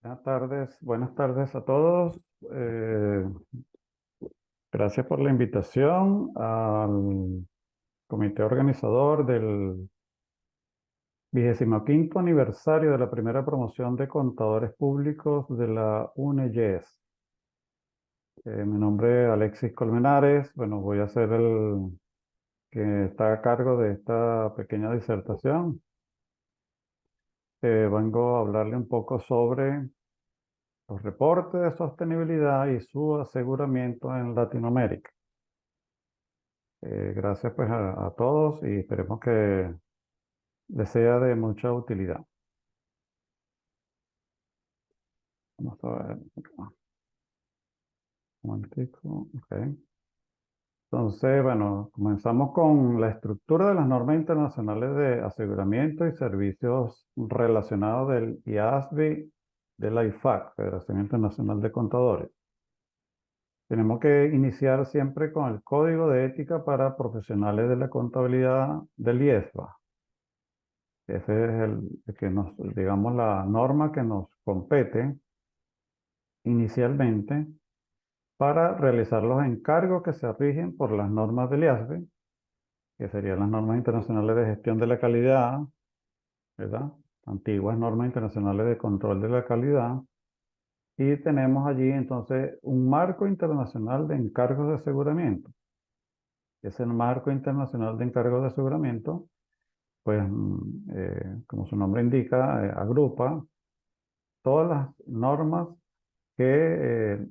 Buenas tardes a todos. Eh, Gracias por la invitación al comité organizador del 25º aniversario de la primera promoción de contadores públicos de la UNEYES. Mi nombre es Alexis Colmenares. Bueno, voy a ser el que está a cargo de esta pequeña disertación. Vengo a hablarle un poco sobre los reportes de sostenibilidad y su aseguramiento en Latinoamérica. Gracias pues a todos y esperemos que les sea de mucha utilidad. Vamos a ver. Un momentico. Ok. Entonces, bueno, comenzamos con la estructura de las normas internacionales de aseguramiento y servicios relacionados del IASB de la IFAC, Federación Internacional de Contadores. Tenemos que iniciar siempre con el Código de Ética para Profesionales de la Contabilidad del IESBA. Ese es el que nos, digamos, la norma que nos compete inicialmente para realizar los encargos que se rigen por las normas del IASB, que serían las normas internacionales de gestión de la calidad, ¿verdad? Antiguas normas internacionales de control de la calidad. Y tenemos allí entonces un marco internacional de encargos de aseguramiento. Ese marco internacional de encargos de aseguramiento, pues, como su nombre indica, agrupa todas las normas que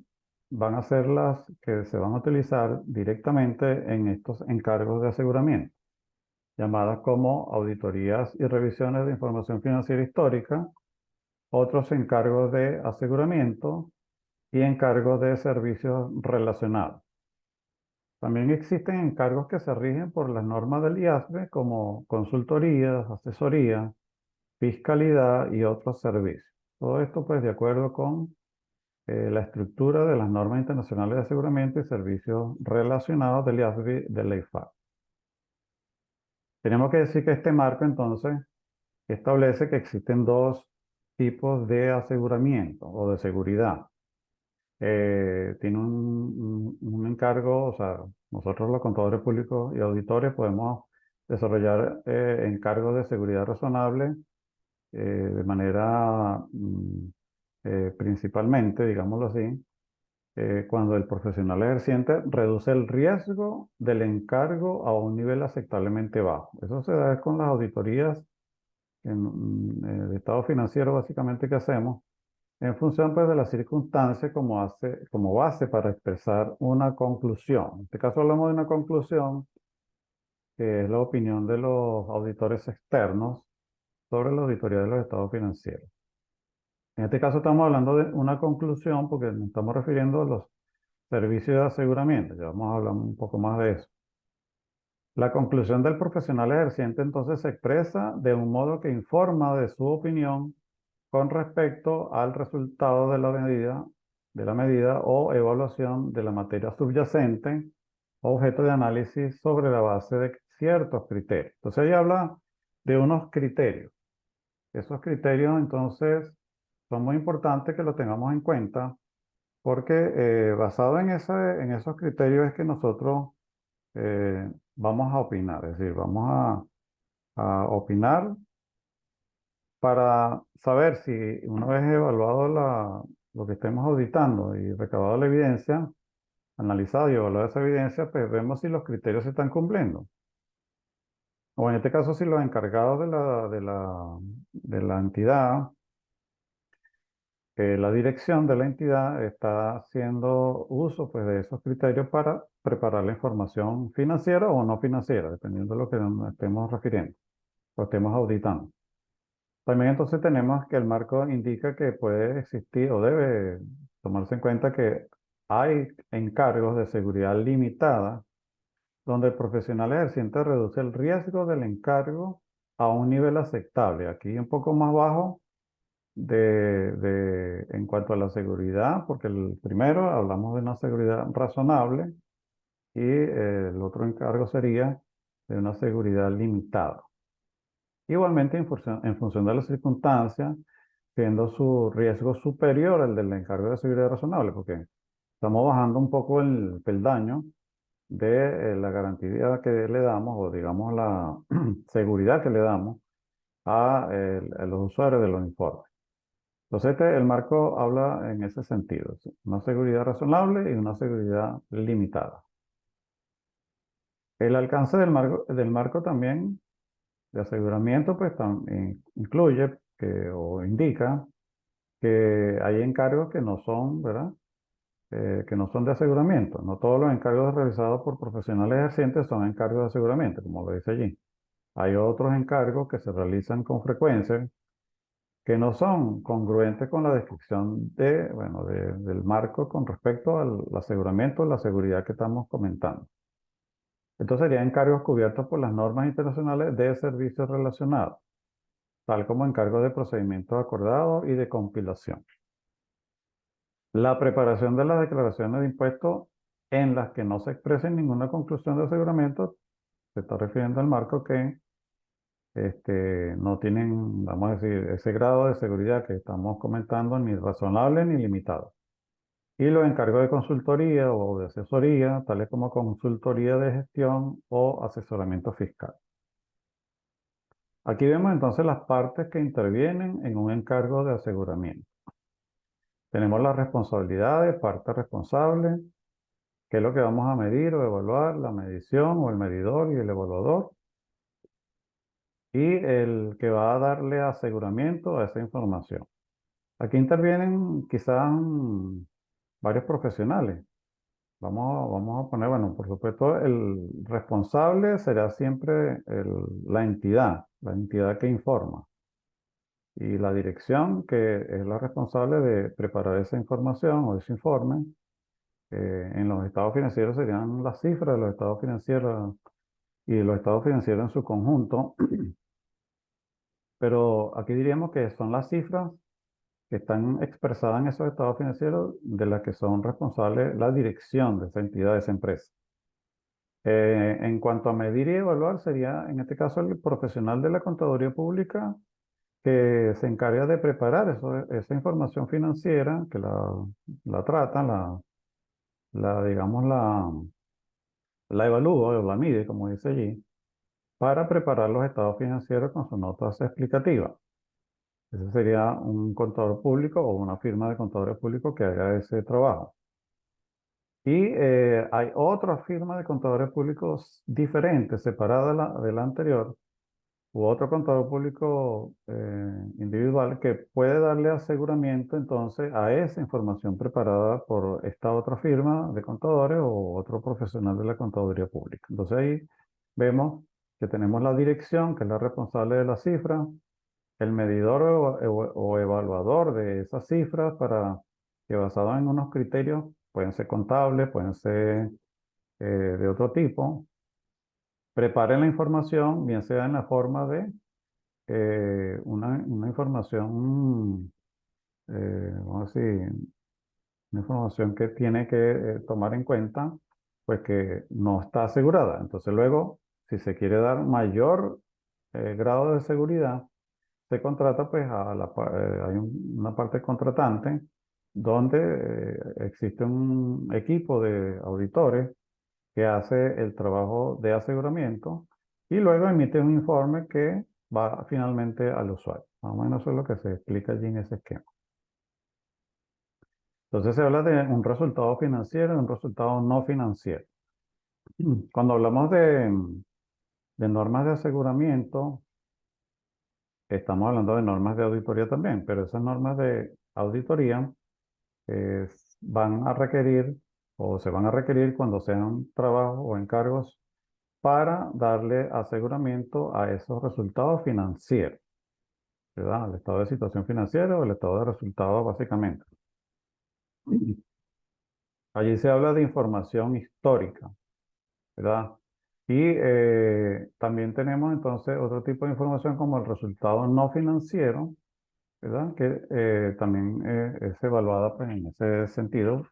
van a ser las que se van a utilizar directamente en estos encargos de aseguramiento, llamadas como auditorías y revisiones de información financiera histórica, otros encargos de aseguramiento y encargos de servicios relacionados. También existen encargos que se rigen por las normas del IASB como consultorías, asesoría, fiscalidad y otros servicios. Todo esto pues de acuerdo con la estructura de las normas internacionales de aseguramiento y servicios relacionados del IASB de la IFAC. Tenemos que decir que este marco entonces establece que existen dos tipos de aseguramiento o de seguridad. Tiene un encargo, o sea, nosotros los contadores públicos y auditores podemos desarrollar encargos de seguridad razonable de manera principalmente, digámoslo así, cuando el profesional ejerciente reduce el riesgo del encargo a un nivel aceptablemente bajo. Eso se da con las auditorías de estado financiero básicamente que hacemos en función pues, de las circunstancias como base para expresar una conclusión. En este caso hablamos de una conclusión que es la opinión de los auditores externos sobre la auditoría de los estados financieros. En este caso estamos hablando de una conclusión porque nos estamos refiriendo a los servicios de aseguramiento. Ya vamos a hablar un poco más de eso. La conclusión del profesional ejerciente entonces se expresa de un modo que informa de su opinión con respecto al resultado de la medida o evaluación de la materia subyacente, objeto de análisis sobre la base de ciertos criterios. Entonces ella habla de unos criterios. Esos criterios entonces son muy importantes que los tengamos en cuenta porque basado en esos criterios es que nosotros vamos a opinar, es decir, a opinar para saber si una vez evaluado lo que estemos auditando y recabado la evidencia, analizado y evaluado esa evidencia, pues vemos si los criterios se están cumpliendo. O en este caso, si los encargados de la entidad, la dirección de la entidad está haciendo uso pues, de esos criterios para preparar la información financiera o no financiera, dependiendo de lo que nos estemos refiriendo o estemos auditando. También entonces tenemos que el marco indica que puede existir o debe tomarse en cuenta que hay encargos de seguridad limitada donde el profesional ejerciente reduce el riesgo del encargo a un nivel aceptable. Aquí un poco más bajo en cuanto a la seguridad, porque el primero hablamos de una seguridad razonable y el otro encargo sería de una seguridad limitada. Igualmente, en función de las circunstancias, siendo su riesgo superior al del encargo de seguridad razonable, porque estamos bajando un poco el peldaño de la garantía que le damos, o digamos la seguridad que le damos a los usuarios de los informes. Entonces, el marco habla en ese sentido, ¿sí? Una seguridad razonable y una seguridad limitada. El alcance del marco también de aseguramiento, pues también incluye o indica que hay encargos que no son, ¿verdad? Que no son de aseguramiento. No todos los encargos realizados por profesionales ejercientes son encargos de aseguramiento, como lo dice allí. Hay otros encargos que se realizan con frecuencia que no son congruentes con la descripción del marco con respecto al aseguramiento, la seguridad que estamos comentando. Estos serían encargos cubiertos por las normas internacionales de servicios relacionados, tal como encargos de procedimientos acordados y de compilación. La preparación de las declaraciones de impuestos en las que no se exprese ninguna conclusión de aseguramiento, se está refiriendo al marco que no tienen, vamos a decir, ese grado de seguridad que estamos comentando, ni razonable ni limitado. Y los encargos de consultoría o de asesoría, tales como consultoría de gestión o asesoramiento fiscal. Aquí vemos entonces las partes que intervienen en un encargo de aseguramiento. Tenemos las responsabilidades, parte responsable, qué es lo que vamos a medir o evaluar, la medición o el medidor y el evaluador, y el que va a darle aseguramiento a esa información. Aquí intervienen quizás varios profesionales. Vamos a poner, bueno, por supuesto, el responsable será siempre la entidad que informa. Y la dirección, que es la responsable de preparar esa información o ese informe, en los estados financieros serían las cifras de los estados financieros y de los estados financieros en su conjunto. Pero aquí diríamos que son las cifras que están expresadas en esos estados financieros de las que son responsables la dirección de esa entidad, de esa empresa. En cuanto a medir y evaluar, sería en este caso el profesional de la contaduría pública que se encarga de preparar esa información financiera, que la trata, digamos, la evalúa o la mide, como dice allí, para preparar los estados financieros con sus notas explicativas. Ese sería un contador público o una firma de contadores públicos que haga ese trabajo. Y hay otra firma de contadores públicos diferente, separada de la anterior, u otro contador público individual que puede darle aseguramiento entonces a esa información preparada por esta otra firma de contadores o otro profesional de la contaduría pública. Entonces ahí vemos que tenemos la dirección, que es la responsable de la cifra, el medidor o evaluador de esas cifras para que basado en unos criterios, pueden ser contables, pueden ser de otro tipo, preparen la información, bien sea en la forma de una información, vamos a decir, una información que tiene que tomar en cuenta, pues que no está asegurada. Entonces luego, si se quiere dar mayor grado de seguridad, se contrata pues hay una parte contratante donde existe un equipo de auditores que hace el trabajo de aseguramiento y luego emite un informe que va finalmente al usuario. Más o menos eso es lo que se explica allí en ese esquema. Entonces se habla de un resultado financiero y un resultado no financiero. Cuando hablamos de normas de aseguramiento, estamos hablando de normas de auditoría también, pero esas normas de auditoría eh, van a requerir o se van a requerir cuando sean trabajos o encargos para darle aseguramiento a esos resultados financieros, ¿verdad? El estado de situación financiera o el estado de resultados básicamente. Allí se habla de información histórica, ¿verdad? Y también tenemos entonces otro tipo de información como el resultado no financiero, ¿verdad? Que también es evaluada pues, en ese sentido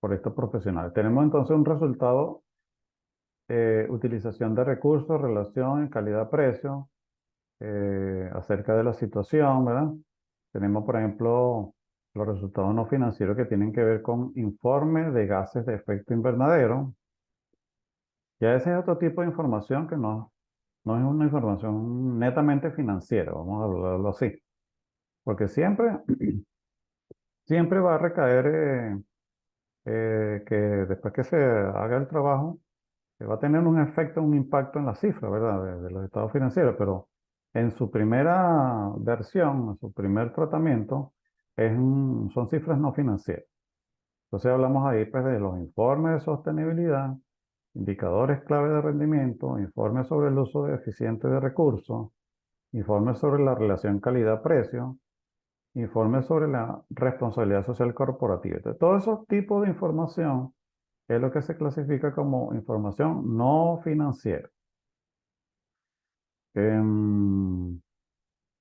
por estos profesionales. Tenemos entonces un resultado, utilización de recursos, relación, calidad-precio, acerca de la situación, ¿verdad? Tenemos, por ejemplo, los resultados no financieros que tienen que ver con informes de gases de efecto invernadero. Ya ese es otro tipo de información que no es una información netamente financiera, vamos a hablarlo así. Porque siempre va a recaer que después que se haga el trabajo, va a tener un efecto, un impacto en la cifra, ¿verdad? De los estados financieros, pero en su primera versión, en su primer tratamiento, son cifras no financieras. Entonces hablamos ahí pues de los informes de sostenibilidad, indicadores clave de rendimiento, informes sobre el uso eficiente de recursos, informes sobre la relación calidad-precio, informes sobre la responsabilidad social corporativa. Entonces, todos esos tipos de información es lo que se clasifica como información no financiera. Em,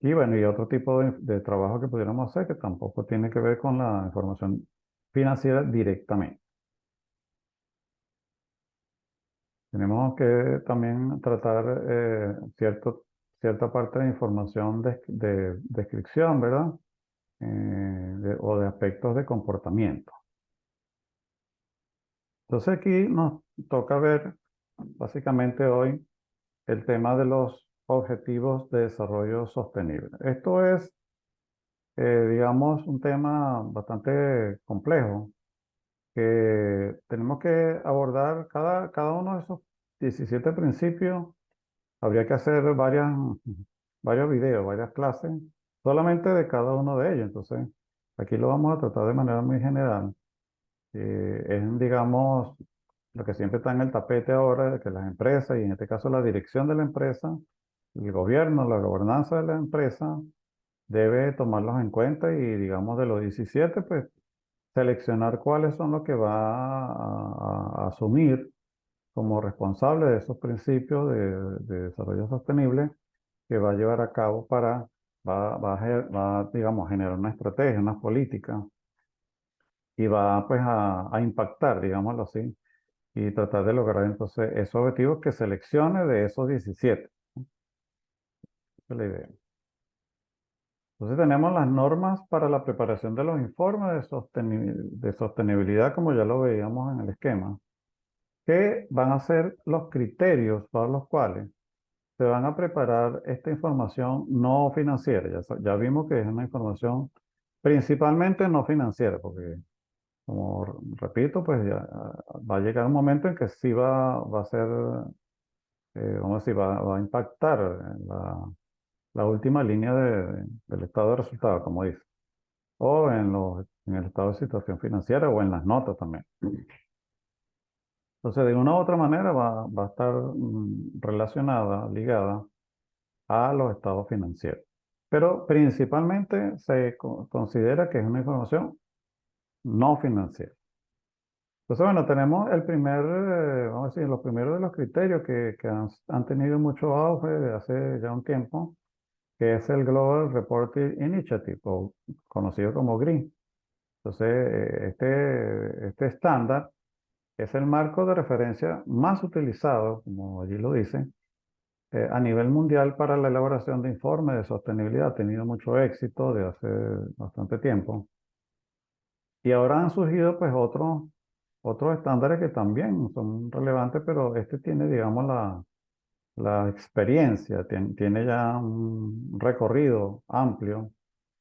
y bueno, y otro tipo de trabajo que pudiéramos hacer que tampoco tiene que ver con la información financiera directamente. Tenemos que también tratar cierta parte de información de descripción, ¿verdad? O de aspectos de comportamiento. Entonces aquí nos toca ver básicamente hoy el tema de los objetivos de desarrollo sostenible. Esto es, digamos, un tema bastante complejo que tenemos que abordar cada uno de esos 17 principios. Habría que hacer varios videos, varias clases, solamente de cada uno de ellos. Entonces, aquí lo vamos a tratar de manera muy general. Es, digamos, lo que siempre está en el tapete ahora, de que las empresas, y en este caso la dirección de la empresa, el gobierno, la gobernanza de la empresa, debe tomarlos en cuenta y, digamos, de los 17 pues seleccionar cuáles son los que va a asumir como responsable de esos principios de desarrollo sostenible que va a llevar a cabo digamos, a generar una estrategia, una política y va pues a impactar, digámoslo así, y tratar de lograr entonces esos objetivos que seleccione de esos 17. Esa es la idea. Entonces tenemos las normas para la preparación de los informes de sostenibilidad, como ya lo veíamos en el esquema, que van a ser los criterios para los cuales se van a preparar esta información no financiera. Ya vimos que es una información principalmente no financiera, porque como repito, pues ya va a llegar un momento en que sí va a ser, vamos a decir, va a impactar en la última línea del estado de resultados, como dice, o en el estado de situación financiera o en las notas también. Entonces, de una u otra manera va a estar relacionada, ligada a los estados financieros. Pero principalmente se considera que es una información no financiera. Entonces, bueno, tenemos vamos a decir, los primeros de los criterios que han tenido mucho auge desde hace ya un tiempo, que es el Global Reporting Initiative, o conocido como GRI. Entonces, este estándar es el marco de referencia más utilizado, como allí lo dice, a nivel mundial para la elaboración de informes de sostenibilidad. Ha tenido mucho éxito de hace bastante tiempo. Y ahora han surgido pues otros estándares que también son relevantes, pero este tiene, digamos, la experiencia, tiene ya un recorrido amplio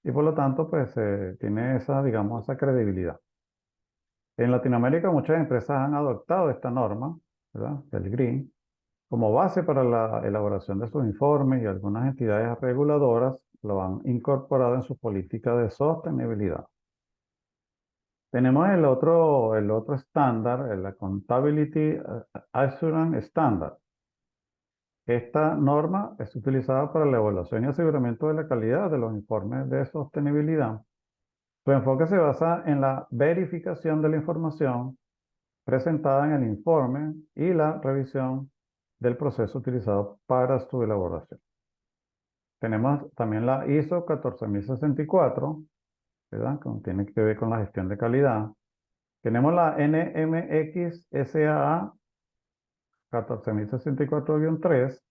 y por lo tanto pues tiene esa, digamos, esa credibilidad. En Latinoamérica muchas empresas han adoptado esta norma, ¿verdad? El GRI, como base para la elaboración de sus informes y algunas entidades reguladoras lo han incorporado en su política de sostenibilidad. Tenemos el otro estándar, el Accountability Assurance Standard. Esta norma es utilizada para la evaluación y aseguramiento de la calidad de los informes de sostenibilidad. Su enfoque se basa en la verificación de la información presentada en el informe y la revisión del proceso utilizado para su elaboración. Tenemos también la ISO 14064, ¿verdad? Que tiene que ver con la gestión de calidad. Tenemos la NMX SAA 14064-3,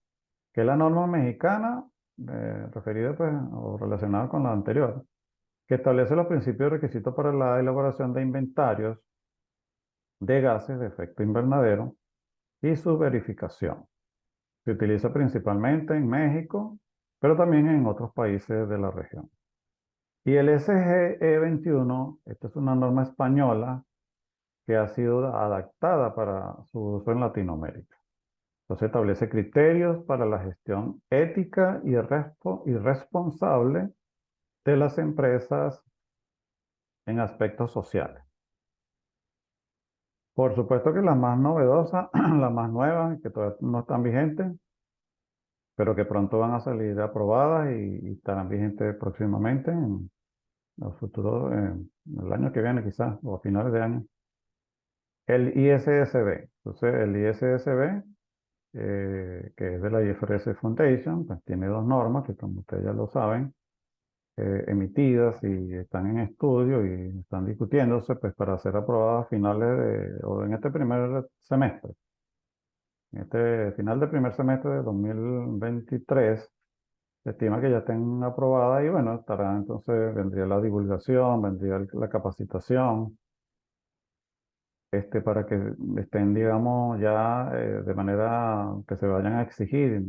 que es la norma mexicana referida pues, o relacionada con la anterior, que establece los principios y requisitos para la elaboración de inventarios de gases de efecto invernadero y su verificación. Se utiliza principalmente en México, pero también en otros países de la región. Y el SGE 21, esta es una norma española que ha sido adaptada para su uso en Latinoamérica. Entonces establece criterios para la gestión ética y responsable de las empresas en aspectos sociales. Por supuesto que las más novedosas, las más nuevas, que todavía no están vigentes, pero que pronto van a salir aprobadas y estarán vigentes próximamente en los futuros, el año que viene quizás, o a finales de año. El ISSB. Entonces, el ISSB, que es de la IFRS Foundation, pues tiene dos normas que, como ustedes ya lo saben, emitidas y están en estudio y están discutiéndose pues, para ser aprobadas a finales o en este primer semestre. En este final del primer semestre de 2023 se estima que ya estén aprobadas y bueno, estará entonces, vendría la divulgación, vendría la capacitación, para que estén, digamos, ya de manera que se vayan a exigir,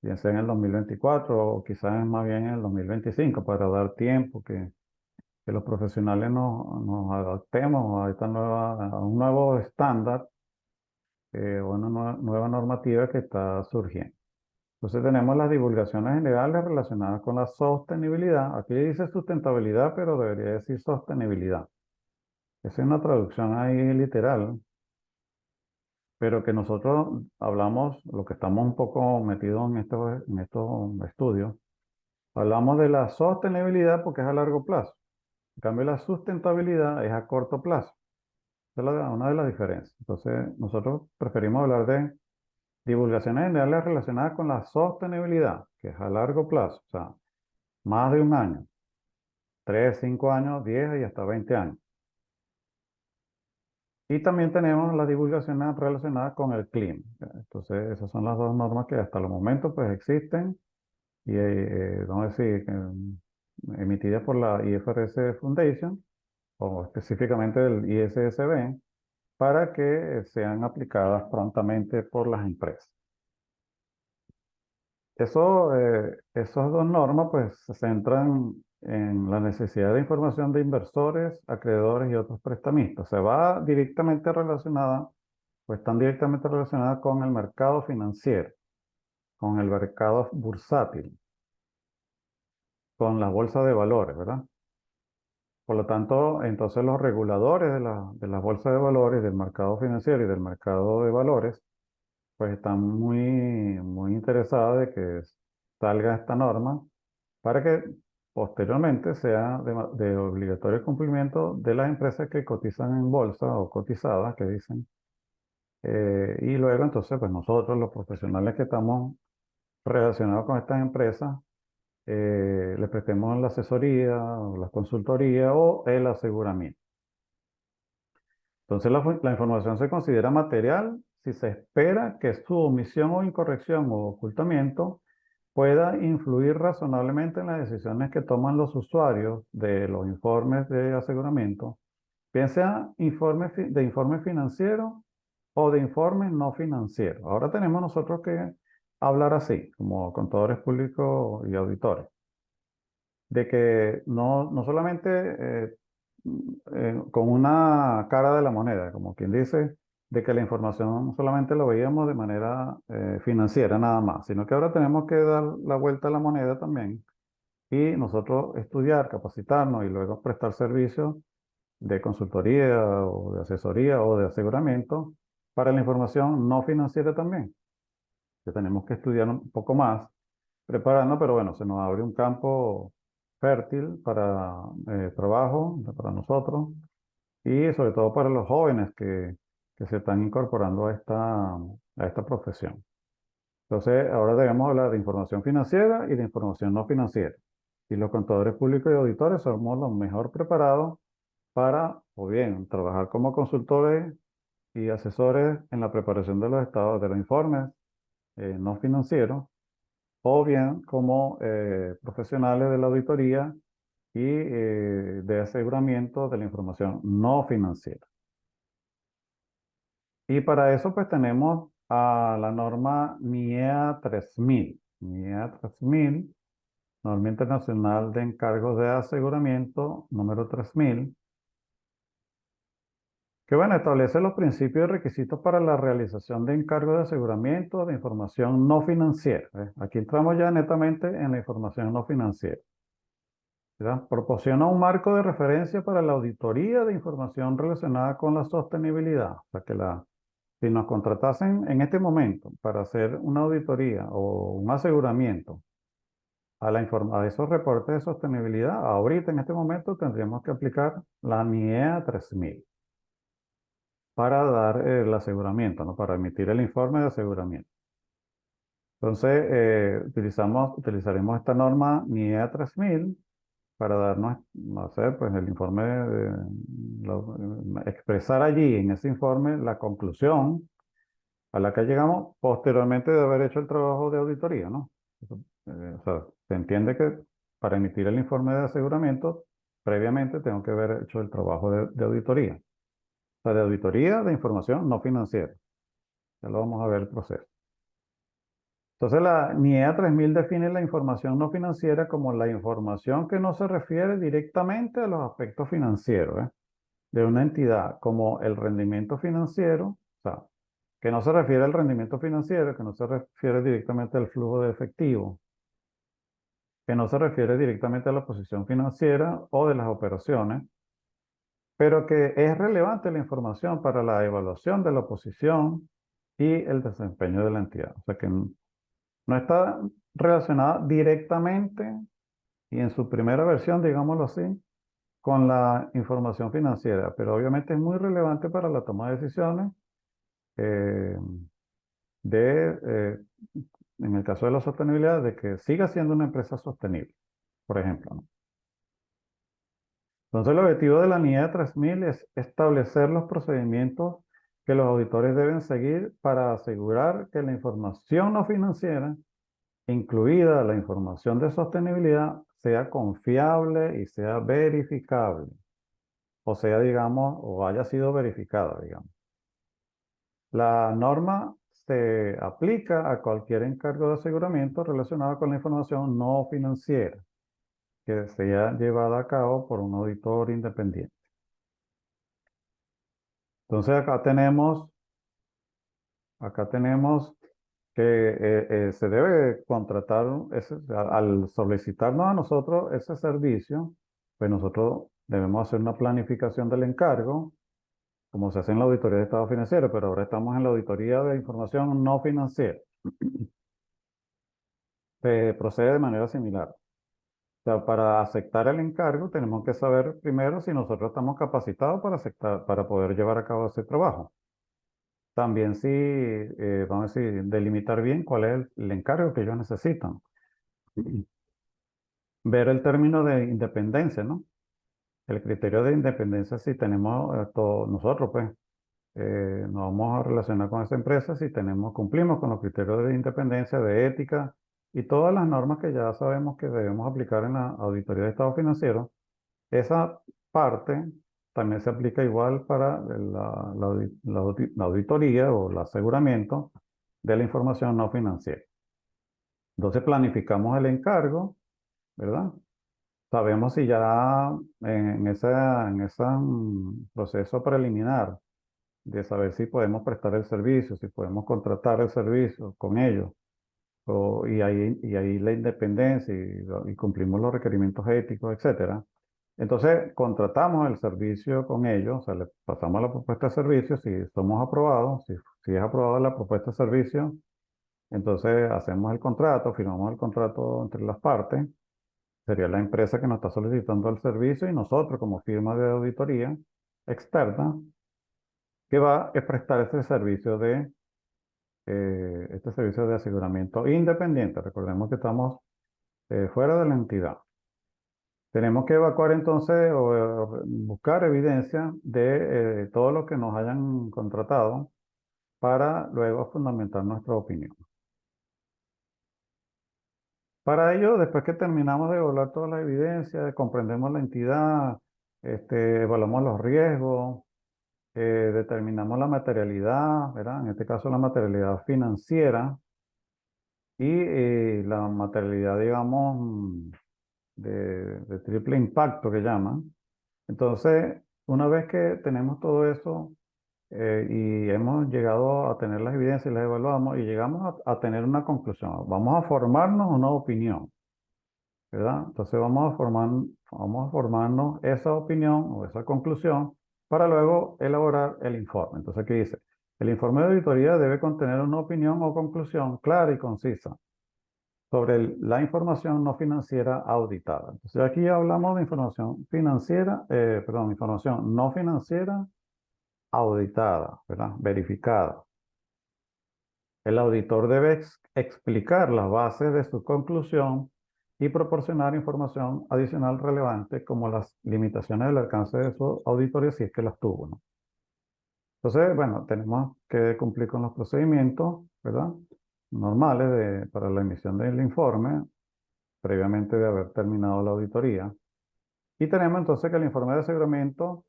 bien sea en el 2024 o quizás más bien en el 2025, para dar tiempo que los profesionales nos adaptemos a esta a un nuevo estándar o una nueva normativa que está surgiendo. Entonces tenemos las divulgaciones generales relacionadas con la sostenibilidad. Aquí dice sustentabilidad, pero debería decir sostenibilidad. Esa es una traducción ahí literal, pero que nosotros hablamos, lo que estamos un poco metidos en estos estudios, hablamos de la sostenibilidad porque es a largo plazo. En cambio, la sustentabilidad es a corto plazo. Esa es una de las diferencias. Entonces, nosotros preferimos hablar de divulgaciones generales relacionadas con la sostenibilidad, que es a largo plazo, o sea, más de un año, 3, 5 años, 10 y hasta 20 años. Y también tenemos las divulgaciones relacionadas con el clima. Entonces, esas son las dos normas que hasta el momento pues existen y vamos a decir, emitidas por la IFRS Foundation o específicamente el ISSB para que sean aplicadas prontamente por las empresas. Esas dos normas pues se centran en la necesidad de información de inversores, acreedores y otros prestamistas. Se va directamente relacionada, pues están directamente relacionadas con el mercado financiero, con el mercado bursátil, con las bolsas de valores, ¿verdad? Por lo tanto, entonces los reguladores de las bolsas de valores, del mercado financiero y del mercado de valores, pues están muy interesados de que salga esta norma para que posteriormente sea de obligatorio cumplimiento de las empresas que cotizan en bolsa o cotizadas, que dicen. Y luego entonces, pues nosotros, los profesionales que estamos relacionados con estas empresas, les prestemos la asesoría, o la consultoría o el aseguramiento. Entonces la información se considera material si se espera que su omisión o incorrección o ocultamiento pueda influir razonablemente en las decisiones que toman los usuarios de los informes de aseguramiento, bien sea de informe financiero o de informes no financieros. Ahora tenemos nosotros que hablar así, como contadores públicos y auditores, de que no solamente con una cara de la moneda, como quien dice, de que la información solamente lo veíamos de manera financiera nada más, sino que ahora tenemos que dar la vuelta a la moneda también y nosotros estudiar, capacitarnos y luego prestar servicios de consultoría o de asesoría o de aseguramiento para la información no financiera también, que tenemos que estudiar un poco más, preparando, pero bueno, se nos abre un campo fértil para trabajo, para nosotros y sobre todo para los jóvenes que se están incorporando a esta profesión. Entonces, ahora debemos hablar de información financiera y de información no financiera. Y los contadores públicos y auditores somos los mejor preparados para, o bien, trabajar como consultores y asesores en la preparación de los estados de los informes no financieros, o bien como profesionales de la auditoría de aseguramiento de la información no financiera. Y para eso pues tenemos a la norma NIEA 3000. NIEA 3000, Norma Internacional de Encargos de Aseguramiento número 3000, que bueno, establece los principios y requisitos para la realización de encargos de aseguramiento de información no financiera. Aquí entramos ya netamente en la información no financiera. ¿Verdad? Proporciona un marco de referencia para la auditoría de información relacionada con la sostenibilidad. O sea que si nos contratasen en este momento para hacer una auditoría o un aseguramiento a esos reportes de sostenibilidad, ahorita en este momento tendríamos que aplicar la NIEA 3000 para dar el aseguramiento, ¿no? Para emitir el informe de aseguramiento. Entonces, utilizaremos esta norma NIEA 3000 para darnos, no sé, pues el informe, expresar allí en ese informe la conclusión a la que llegamos posteriormente de haber hecho el trabajo de auditoría, ¿no? O sea, se entiende que para emitir el informe de aseguramiento, previamente tengo que haber hecho el trabajo de auditoría. O sea, de auditoría de información no financiera. Ya lo vamos a ver el proceso. Entonces, la NIEA 3000 define la información no financiera como la información que no se refiere directamente a los aspectos financieros, de una entidad, como el rendimiento financiero, o sea, que no se refiere al rendimiento financiero, que no se refiere directamente al flujo de efectivo, que no se refiere directamente a la posición financiera o de las operaciones, pero que es relevante la información para la evaluación de la posición y el desempeño de la entidad. O sea que no está relacionada directamente y en su primera versión, digámoslo así, con la información financiera, pero obviamente es muy relevante para la toma de decisiones eh, de, en el caso de la sostenibilidad, de que siga siendo una empresa sostenible, por ejemplo, ¿no? Entonces, el objetivo de la NIE 3000 es establecer los procedimientos que los auditores deben seguir para asegurar que la información no financiera, incluida la información de sostenibilidad, sea confiable y sea verificable, o sea, digamos, o haya sido verificada, digamos. La norma se aplica a cualquier encargo de aseguramiento relacionado con la información no financiera que sea llevada a cabo por un auditor independiente. Entonces acá tenemos que se debe contratar, al solicitarnos a nosotros ese servicio, pues nosotros debemos hacer una planificación del encargo, como se hace en la auditoría de estado financiero, pero ahora estamos en la auditoría de información no financiera. Procede de manera similar. O sea, para aceptar el encargo tenemos que saber primero si nosotros estamos capacitados para poder llevar a cabo ese trabajo. También sí, vamos a decir, delimitar bien cuál es el encargo que ellos necesitan. Ver el término de independencia, ¿no? El criterio de independencia, si tenemos nosotros, pues, nos vamos a relacionar con esa empresa si cumplimos con los criterios de independencia, de ética y todas las normas que ya sabemos que debemos aplicar en la auditoría de estado financiero. Esa parte también se aplica igual para la auditoría o el aseguramiento de la información no financiera. Entonces planificamos el encargo, ¿verdad? Sabemos si ya en ese proceso preliminar de saber si podemos prestar el servicio, si podemos contratar el servicio con ellos, y ahí la independencia y cumplimos los requerimientos éticos, etcétera. Entonces, contratamos el servicio con ellos, o sea, le pasamos la propuesta de servicio, si somos aprobados, si es aprobada la propuesta de servicio, entonces hacemos el contrato, firmamos el contrato entre las partes, sería la empresa que nos está solicitando el servicio y nosotros como firma de auditoría externa que va a prestar este servicio de aseguramiento independiente. Recordemos que estamos fuera de la entidad. Tenemos que evacuar entonces o buscar evidencia de todo lo que nos hayan contratado para luego fundamentar nuestra opinión. Para ello, después que terminamos de evaluar todas las evidencias, comprendemos la entidad, evaluamos los riesgos, determinamos la materialidad, ¿verdad? En este caso la materialidad financiera y la materialidad, digamos, de triple impacto que llaman. Entonces, una vez que tenemos todo eso y hemos llegado a tener las evidencias y las evaluamos y llegamos a tener una conclusión, vamos a formarnos una opinión, ¿verdad? Entonces vamos a formarnos esa opinión o esa conclusión para luego elaborar el informe. Entonces, ¿qué dice? El informe de auditoría debe contener una opinión o conclusión clara y concisa sobre la información no financiera auditada. Entonces, aquí hablamos de información financiera, perdón, información no financiera auditada, ¿verdad? Verificada. El auditor debe explicar las bases de su conclusión y proporcionar información adicional relevante como las limitaciones del alcance de su auditoría si es que las tuvo, ¿no? Entonces, bueno, tenemos que cumplir con los procedimientos, ¿verdad? Normales para la emisión del informe, previamente de haber terminado la auditoría. Y tenemos entonces que el informe de aseguramiento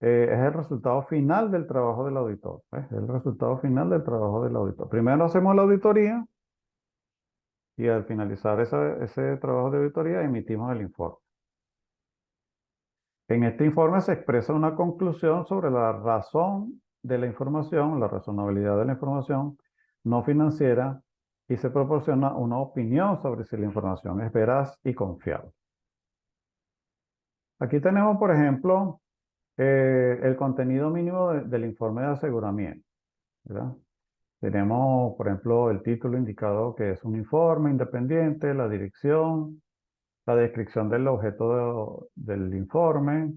es el resultado final del trabajo del auditor. ¿Ves? Es el resultado final del trabajo del auditor. Primero hacemos la auditoría y al finalizar ese trabajo de auditoría emitimos el informe. En este informe se expresa una conclusión sobre la razón de la información, la razonabilidad de la información no financiera y se proporciona una opinión sobre si la información es veraz y confiable. Aquí tenemos, por ejemplo, el contenido mínimo del informe de aseguramiento, ¿verdad? Tenemos, por ejemplo, el título indicado que es un informe independiente, la dirección, la descripción del objeto del informe,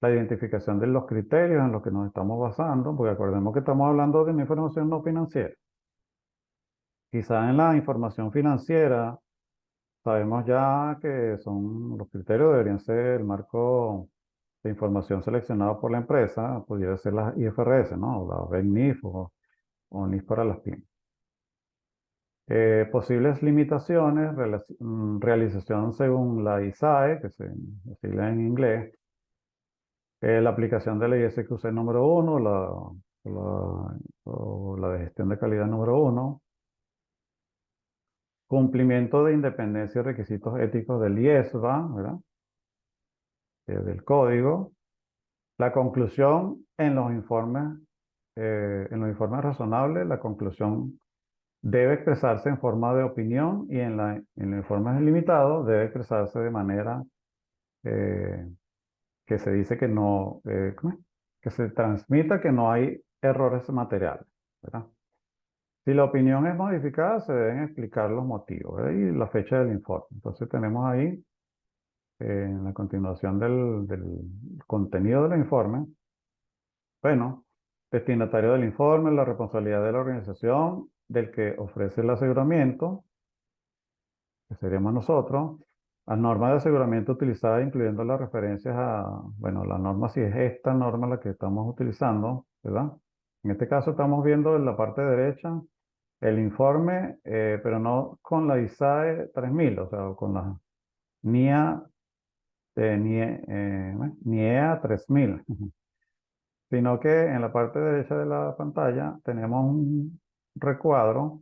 la identificación de los criterios en los que nos estamos basando, porque acordemos que estamos hablando de una información no financiera. Quizá en la información financiera sabemos ya que son los criterios deberían ser el marco de información seleccionado por la empresa, pudiera ser la IFRS, ¿no? O la BENIF o NIF para las pymes. Posibles limitaciones, realización según la ISAE, que se sigla en inglés, la aplicación de la ISQC número 1, o la de gestión de calidad número 1, cumplimiento de independencia y requisitos éticos del IESBA, ¿verdad? Del código, la conclusión en los informes razonables, la conclusión debe expresarse en forma de opinión y en los informes limitados debe expresarse de manera eh, que se dice que no, ¿cómo es? Que se transmita que no hay errores materiales, ¿verdad? Si la opinión es modificada, se deben explicar los motivos, ¿verdad? Y la fecha del informe. Entonces tenemos ahí, en la continuación del contenido del informe, bueno, destinatario del informe, la responsabilidad de la organización, del que ofrece el aseguramiento, que seríamos nosotros, las normas de aseguramiento utilizadas, incluyendo las referencias bueno, la norma, si es esta norma la que estamos utilizando, ¿verdad? En este caso estamos viendo en la parte derecha el informe, pero no con la ISAE 3000, o sea, con la NIA, NIEA 3000, sino que en la parte derecha de la pantalla tenemos un recuadro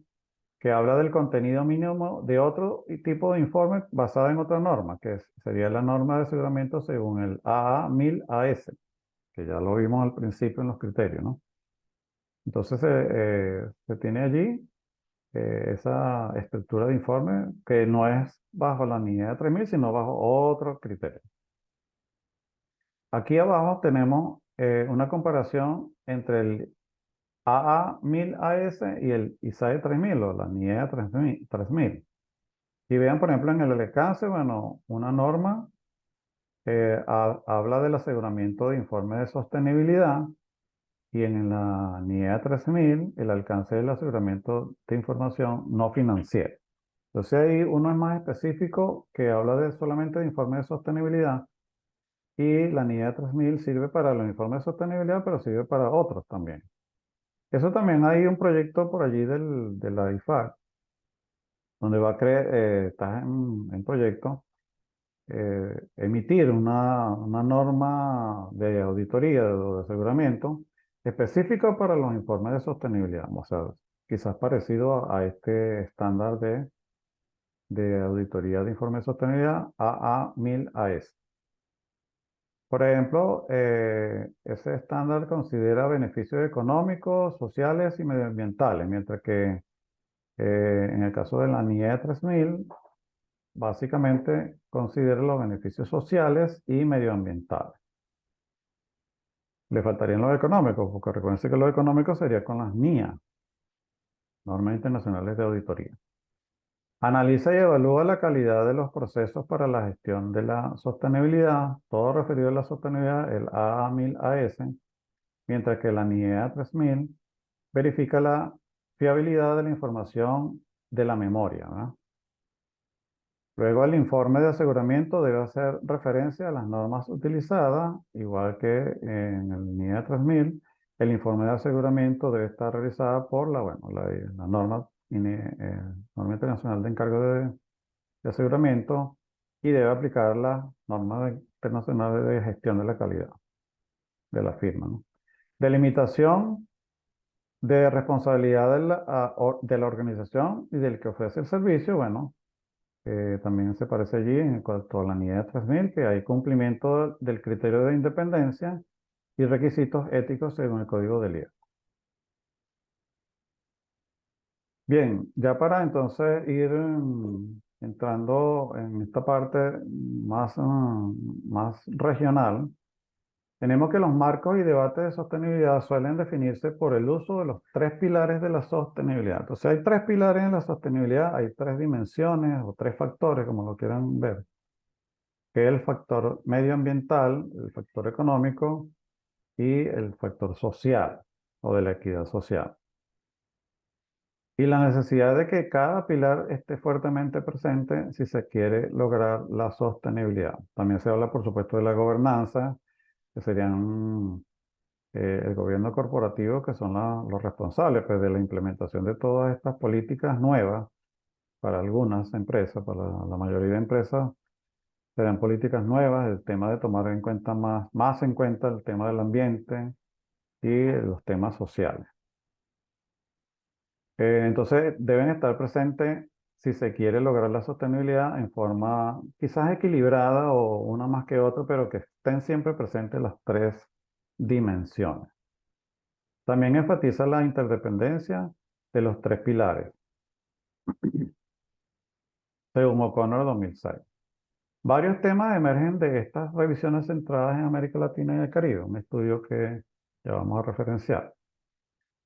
que habla del contenido mínimo de otro tipo de informe basado en otra norma, que sería la norma de aseguramiento según el AA 1000 AS, que ya lo vimos al principio en los criterios, ¿no? Entonces se tiene allí esa estructura de informe que no es bajo la NIE 3000, sino bajo otro criterio. Aquí abajo tenemos una comparación entre el AA 1000 AS y el ISAE 3000 o la NIE 3000. Y vean, por ejemplo, en el alcance, bueno, una norma habla del aseguramiento de informe de sostenibilidad y en la NIEA 3000 el alcance del aseguramiento de información no financiera. Entonces ahí uno es más específico que habla solamente de informe de sostenibilidad y la NIEA 3000 sirve para los informes de sostenibilidad, pero sirve para otros también. Eso también hay un proyecto por allí de la IFAC donde estás en proyecto, emitir una norma de auditoría o de aseguramiento específica para los informes de sostenibilidad. O sea, quizás parecido a este estándar de auditoría de informe de sostenibilidad AA1000 AS. Por ejemplo, ese estándar considera beneficios económicos, sociales y medioambientales, mientras que en el caso de la NIE 3000, básicamente considera los beneficios sociales y medioambientales. Le faltarían los económicos, porque recuerden que los económicos sería con las NIA, Normas Internacionales de Auditoría. Analiza y evalúa la calidad de los procesos para la gestión de la sostenibilidad, todo referido a la sostenibilidad, el AA1000 AS, mientras que la NIEA 3000 verifica la fiabilidad de la información de la memoria, ¿verdad? Luego, el informe de aseguramiento debe hacer referencia a las normas utilizadas, igual que en el NIE 3000. El informe de aseguramiento debe estar realizado por la norma internacional de encargo de aseguramiento y debe aplicar las normas internacionales de gestión de la calidad de la firma, ¿no? Delimitación de responsabilidad de la organización y del que ofrece el servicio, bueno, también se parece allí en cuanto a la NIE 3000, que hay cumplimiento del criterio de independencia y requisitos éticos según el Código del IEC. Bien, ya para entonces ir entrando en esta parte más regional, tenemos que los marcos y debates de sostenibilidad suelen definirse por el uso de los tres pilares de la sostenibilidad. Entonces hay tres pilares en la sostenibilidad, hay tres dimensiones o tres factores, como lo quieran ver, que es el factor medioambiental, el factor económico y el factor social o de la equidad social. Y la necesidad de que cada pilar esté fuertemente presente si se quiere lograr la sostenibilidad. También se habla, por supuesto, de la gobernanza, que serían el gobierno corporativo, que son los responsables pues, de la implementación de todas estas políticas nuevas para algunas empresas, para la mayoría de empresas, serán políticas nuevas, el tema de tomar en cuenta más en cuenta el tema del ambiente y los temas sociales. Entonces, deben estar presentes si se quiere lograr la sostenibilidad en forma quizás equilibrada o una más que otra, pero que estén siempre presentes las tres dimensiones. También enfatiza la interdependencia de los tres pilares, según O'Connor 2006. Varios temas emergen de estas revisiones centradas en América Latina y el Caribe, un estudio que ya vamos a referenciar.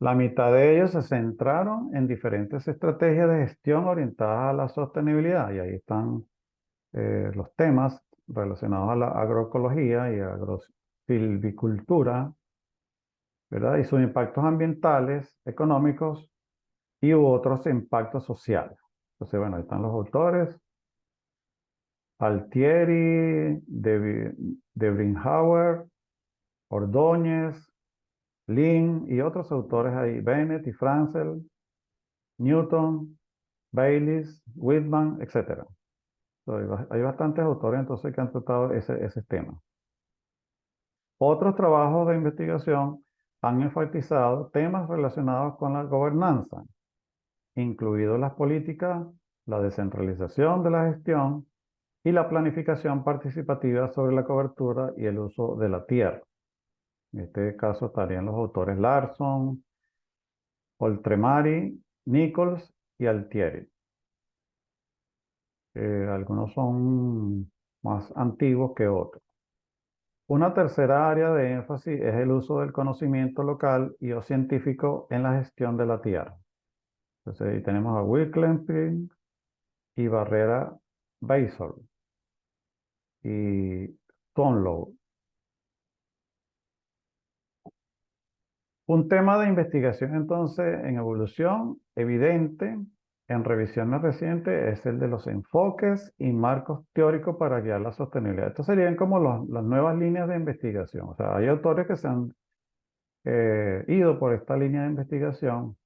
La mitad de ellos se centraron en diferentes estrategias de gestión orientadas a la sostenibilidad, y ahí están los temas relacionados a la agroecología y agrosilvicultura, ¿verdad? Y sus impactos ambientales, económicos y otros impactos sociales. Entonces, bueno, ahí están los autores: Altieri, de Brinhauer, Ordóñez, Lin y otros autores ahí, Bennett y Franzel, Newton, Baylis, Whitman, etc. Hay bastantes autores entonces que han tratado ese tema. Otros trabajos de investigación han enfatizado temas relacionados con la gobernanza, incluidos las políticas, la descentralización de la gestión y la planificación participativa sobre la cobertura y el uso de la tierra. En este caso estarían los autores Larson, Oltremari, Nichols y Altieri. Algunos son más antiguos que otros. Una tercera área de énfasis es el uso del conocimiento local y o científico en la gestión de la tierra. Entonces ahí tenemos a Wicklenping y Barrera Basel y Tonlow. Un tema de investigación entonces en evolución evidente en revisiones recientes es el de los enfoques y marcos teóricos para guiar la sostenibilidad. Estos serían como las nuevas líneas de investigación. O sea, hay autores que se han ido por esta línea de investigación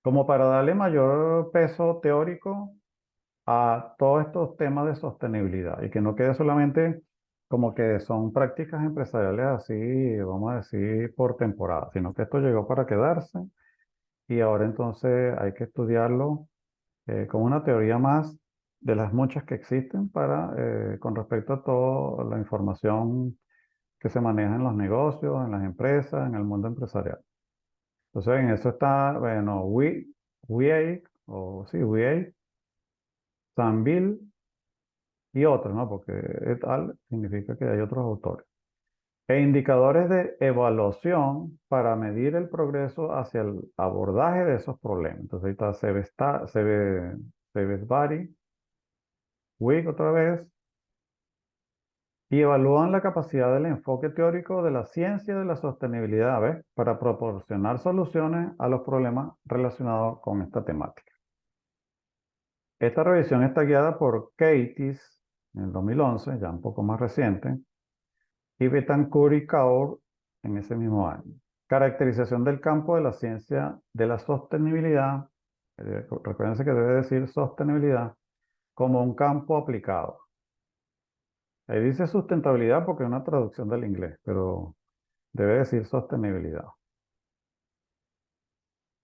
como para darle mayor peso teórico a todos estos temas de sostenibilidad y que no quede solamente como que son prácticas empresariales así, vamos a decir, por temporada, sino que esto llegó para quedarse y ahora entonces hay que estudiarlo como una teoría más de las muchas que existen con respecto a toda la información que se maneja en los negocios, en las empresas, en el mundo empresarial. Entonces en eso está, bueno, WEA, o sí, WEA, Sambil y otros, ¿no? Porque et al significa que hay otros autores. E indicadores de evaluación para medir el progreso hacia el abordaje de esos problemas. Entonces ahí está Sebesvari, WIG otra vez, y evalúan la capacidad del enfoque teórico de la ciencia de la sostenibilidad, ¿ves? Para proporcionar soluciones a los problemas relacionados con esta temática. Esta revisión está guiada por Keitis en el 2011, ya un poco más reciente, y Betancourt y Kaur en ese mismo año. Caracterización del campo de la ciencia de la sostenibilidad, recuérdense que debe decir sostenibilidad, como un campo aplicado. Ahí dice sustentabilidad porque es una traducción del inglés, pero debe decir sostenibilidad.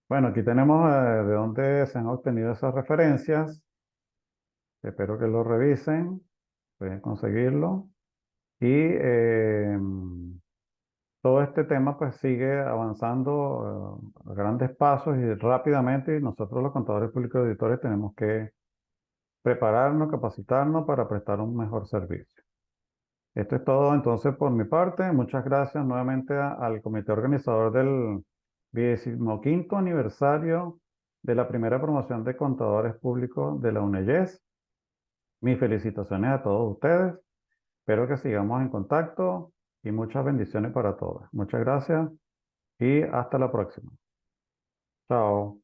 Bueno, aquí tenemos de dónde se han obtenido esas referencias. Espero que lo revisen, pueden conseguirlo. Y todo este tema pues sigue avanzando a grandes pasos y rápidamente y nosotros los contadores públicos y auditores tenemos que prepararnos, capacitarnos para prestar un mejor servicio. Esto es todo entonces por mi parte. Muchas gracias nuevamente al comité organizador del 25º aniversario de la primera promoción de contadores públicos de la UNEYES. Mis felicitaciones a todos ustedes. Espero que sigamos en contacto y muchas bendiciones para todos. Muchas gracias y hasta la próxima. Chao.